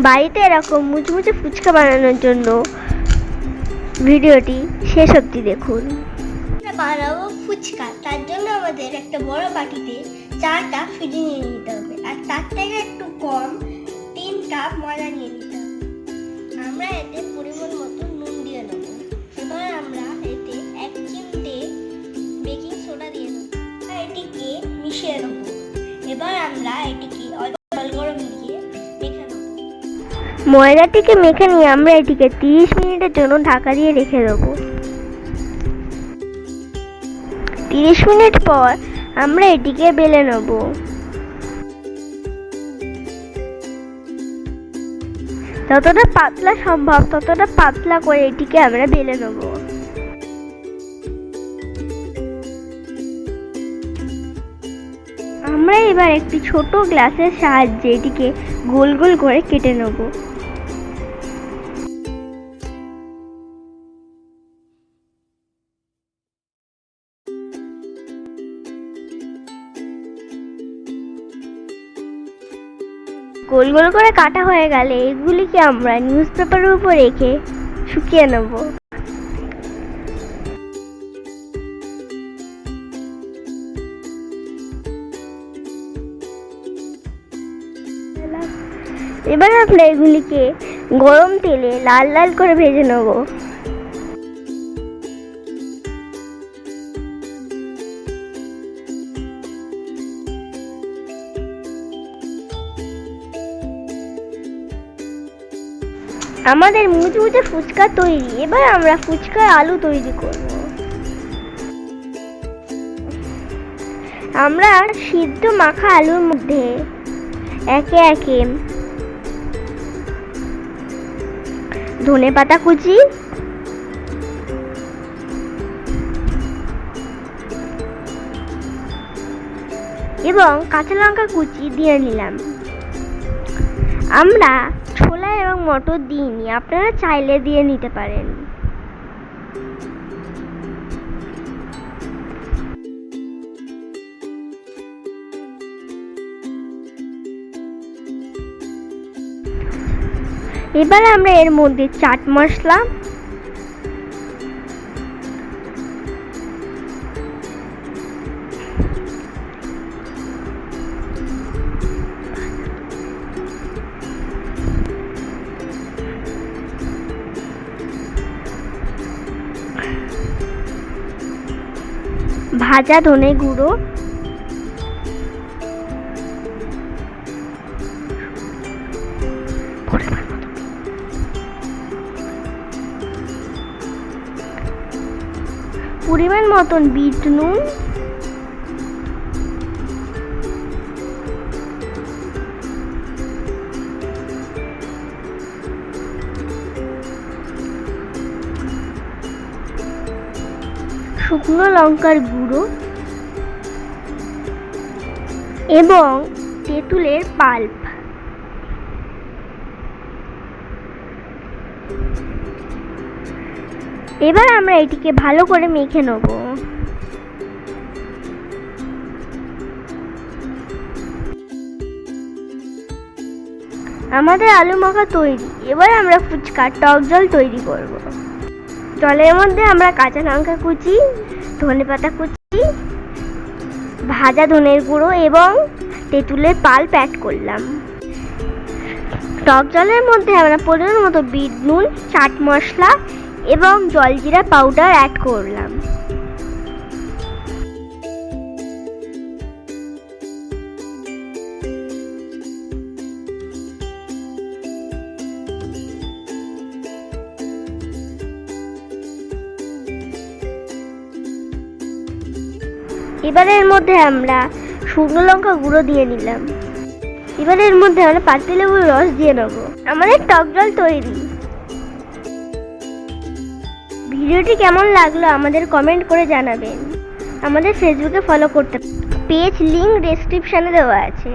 বাড়িতে এরকম মুচমুচে ফুচকা বানানোর জন্য ভিডিওটি শেষ অবধি দেখুন। বানাবো ফুচকা, তার জন্য আমাদের একটা বড় বাটিতে 4টা সুজি নিয়ে নিতে হবে, আর তার থেকে একটু কম 3 কাপ ময়দা নিয়ে নিতে হবে। আমরা এতে পরিমাণ মতো নুন দিয়ে নেব। এবার আমরা এতে 1 চিমটে বেকিং সোডা দিয়ে নেব, এটিকে মিশিয়ে নেব। এবার আমরা এটিকে অল্প জল গরম দিয়ে মেখে নেব। ময়দাটিকে মেখে নিয়ে আমরা এটিকে 30 মিনিটের জন্য ঢাকা দিয়ে রেখে দেবো। 30 মিনিট পর আমরা এটিকে বেলে নেব। যতটা পাতলা সম্ভব ততটা পাতলা করে এটিকে আমরা বেলে নেব। আমরা এবার একটি ছোট গ্লাসের সাহায্যে এটিকে গোল গোল করে কেটে নেব। গোল গোল করে কাটা হয়ে গেলে এগুলিকে আমরা নিউজ পেপারের উপর রেখে শুকিয়ে নেব। এবার আমরা এগুলিকে গরম তেলে লাল লাল করে ভেজে নেব। আমাদের মুচমুচে ফুচকা তৈরি। এবার আমরা ফুচকার আলু তৈরি করব। আমরা সিদ্ধ মাখা আলুর মধ্যে একে একে ধনেপাতা কুচি, এবং কাঁচা লঙ্কা কুচি দিয়ে নিলাম। আমরা ছোলা এবং মটর দিইনি, আপনারা চাইলে দিয়ে নিতে পারেন। এবার আমরা এর মধ্যে চাট মশলা, ভাজা ধনে গুঁড়ো, পরিমাণ মতন বিট নুন, শুকনো লঙ্কার গুঁড়ো এবং তেঁতুলের পাল্প। এবার আমরা এটিকে ভালো করে মেখে নেব। আমাদের আলু মাখা তৈরি। এবার আমরা ফুচকার টক জল তৈরি করব। জলের মধ্যে আমরা কাঁচা লঙ্কা কুচি, ধনেপাতা কুচি, ভাজা ধনের গুঁড়ো এবং তেঁতুলের পাল্প অ্যাড করলাম। টক জলের মধ্যে আমরা পরিমাণ মতো বিট নুন, চাট মশলা এবং জলজিরা পাউডার অ্যাড করলাম। এবার এর মধ্যে আমরা শুকনো লঙ্কা গুঁড়ো দিয়ে নিলাম। এবার এর মধ্যে আমরা পাতিলেবুর রস দিয়ে নেব। আমাদের টক জল তৈরি। ভিডিওটি কেমন লাগলো আমাদের কমেন্ট করে জানাবেন। আমাদের ফেসবুকে ফলো করতে, পেজ লিংক ডেসক্রিপশনে দেওয়া আছে।